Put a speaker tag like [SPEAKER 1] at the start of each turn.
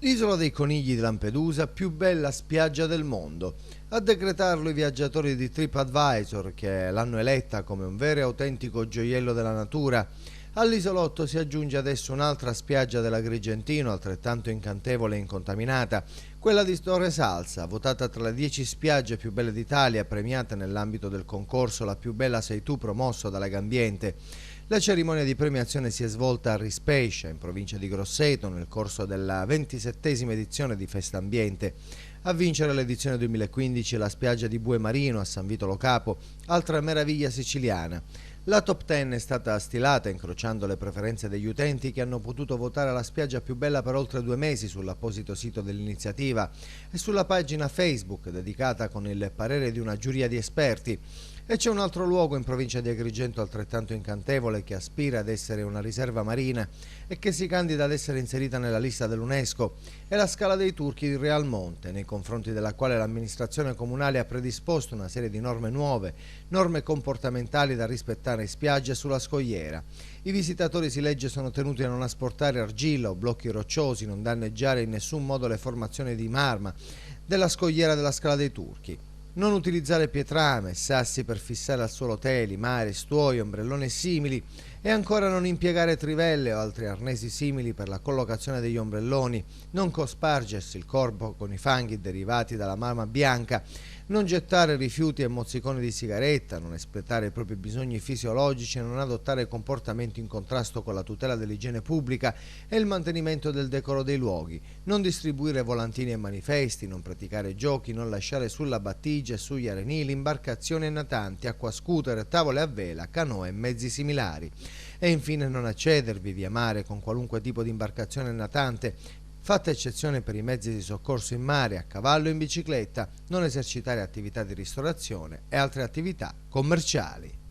[SPEAKER 1] Isola dei Conigli di Lampedusa, più bella spiaggia del mondo. A decretarlo i viaggiatori di TripAdvisor, che l'hanno eletta come un vero e autentico gioiello della natura. All'isolotto si aggiunge adesso un'altra spiaggia dell'Agrigentino, altrettanto incantevole e incontaminata, quella di Torre Salsa, votata tra le 10 spiagge più belle d'Italia, premiata nell'ambito del concorso La più bella sei tu, promosso da Legambiente. La cerimonia di premiazione si è svolta a Rispescia, in provincia di Grosseto, nel corso della 27esima edizione di Festa Ambiente. A vincere l'edizione 2015 la spiaggia di Bue Marino a San Vito Lo Capo, altra meraviglia siciliana. La top 10 è stata stilata incrociando le preferenze degli utenti che hanno potuto votare la spiaggia più bella per oltre 2 mesi sull'apposito sito dell'iniziativa e sulla pagina Facebook dedicata con il parere di una giuria di esperti. E c'è un altro luogo in provincia di Agrigento altrettanto incantevole che aspira ad essere una riserva marina e che si candida ad essere inserita nella lista dell'UNESCO. È la Scala dei Turchi di Realmonte, nei confronti della quale l'amministrazione comunale ha predisposto una serie di norme nuove, norme comportamentali da rispettare in spiaggia e sulla scogliera. I visitatori, si legge, sono tenuti a non asportare argilla o blocchi rocciosi, non danneggiare in nessun modo le formazioni di marma della scogliera della Scala dei Turchi. Non utilizzare pietrame, sassi per fissare al suolo teli, mari, stuoi, ombrelloni simili e ancora non impiegare trivelle o altri arnesi simili per la collocazione degli ombrelloni, non cospargersi il corpo con i fanghi derivati dalla marma bianca, non gettare rifiuti e mozziconi di sigaretta, non espletare i propri bisogni fisiologici e non adottare comportamenti in contrasto con la tutela dell'igiene pubblica e il mantenimento del decoro dei luoghi, non distribuire volantini e manifesti, non praticare giochi, non lasciare sulla battigia e sugli arenili imbarcazioni e natanti, acquascooter, tavole a vela, canoe e mezzi similari. E infine non accedervi via mare con qualunque tipo di imbarcazione natante, fatta eccezione per i mezzi di soccorso in mare, a cavallo e in bicicletta, non esercitare attività di ristorazione e altre attività commerciali.